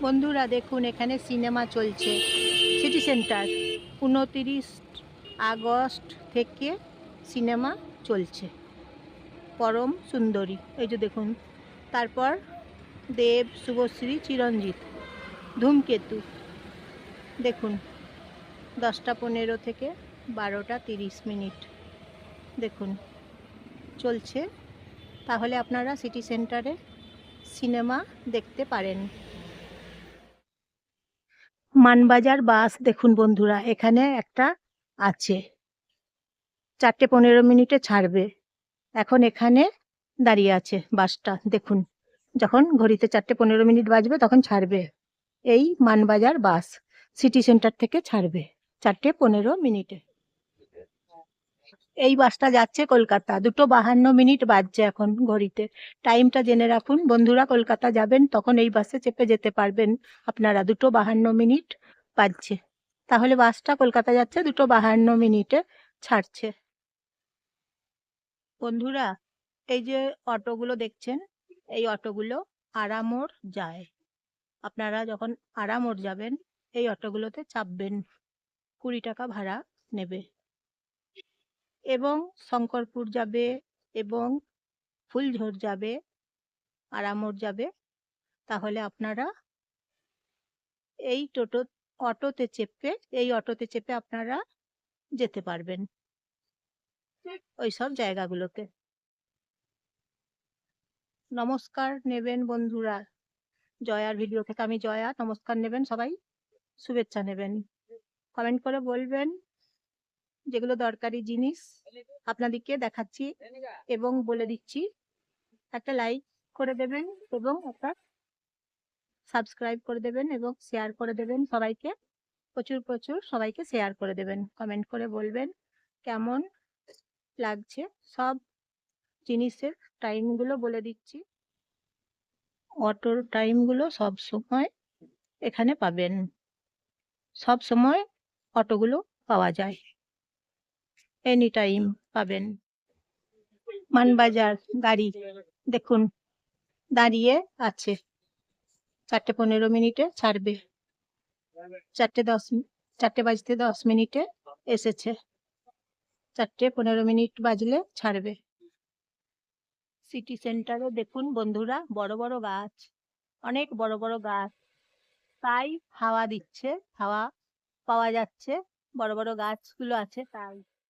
বন্ধুরা দেখুন, এখানে সিনেমা চলছে। সিটি সেন্টার 29 আগস্ট থেকে সিনেমা চলছে, পরম সুন্দরী। এই যে দেখুন, তারপর দেব, শুভশ্রী, চিরঞ্জিত, ধূমকেতু। দেখুন 10টা 15 থেকে 12টা 30 দেখুন চলছে। তাহলে আপনারা সিটি সেন্টারে সিনেমা দেখতে পারেন। মানবাজার বাস দেখুন বন্ধুরা, এখানে একটা আছে, 4টে 15 ছাড়বে। এখন এখানে দাঁড়িয়ে আছে বাসটা। দেখুন, যখন ঘড়িতে 4টে 15 বাজবে তখন ছাড়বে। এই মানবাজার বাস সিটি সেন্টার থেকে ছাড়বে 4টে 15। এই বাসটা যাচ্ছে কলকাতা। 2:52 বাজছে এখন ঘড়িতে। টাইমটা জেনে রাখুন বন্ধুরা, কলকাতা যাবেন তখন এই বাসে চেপে যেতে পারবেন আপনারা। 2:52 বাজছে, তাহলে বাসটা কলকাতা যাচ্ছে, 2:52 ছাড়ছে। বন্ধুরা, এই যে অটোগুলো দেখছেন, এই অটোগুলো আরামোড় যায়। আপনারা যখন আরামোড় যাবেন এই অটোগুলোতে চাপবেন, 20 টাকা ভাড়া নেবে। এবং শঙ্করপুর যাবে, এবং ফুলঝোর যাবে, আরামোড় যাবে। তাহলে আপনারা এই অটোতে চেপে আপনারা যেতে পারবেন ওই সব জায়গাগুলোতে। নমস্কার নেবেন বন্ধুরা, জয়ার ভিডিও থেকে। আমি জয়া, নমস্কার নেবেন সবাই, শুভেচ্ছা নেবেন। কমেন্ট করে বলবেন যেগুলো দরকারি জিনিস আপনাদেরকে দেখাচ্ছি এবং বলে দিচ্ছি। একটা লাইক করে দেবেন এবং একটা সাবস্ক্রাইব করে দেবেন এবং শেয়ার করে দেবেন সবাইকে। প্রচুর প্রচুর সবাইকে শেয়ার করে দেবেন। কমেন্ট করে বলবেন কেমন লাগছে। সব জিনিসের টাইমগুলো বলে দিচ্ছি। অটোর টাইমগুলো সব সময় এখানে পাবেন, সব সময় অটোগুলো পাওয়া যায়, এনি টাইম পাবেন। মানবাজার গাড়ি দেখুন দাঁড়িয়ে আছে, 4টে 15 ছাড়বে। 4:10 এসেছে, 4টে 15 বাজলে ছাড়বে। সিটি সেন্টারে দেখুন বন্ধুরা, বড় বড় গাছ, অনেক বড় বড় গাছ, তাই হাওয়া দিচ্ছে, হাওয়া পাওয়া যাচ্ছে, বড় বড় গাছগুলো আছে তাই।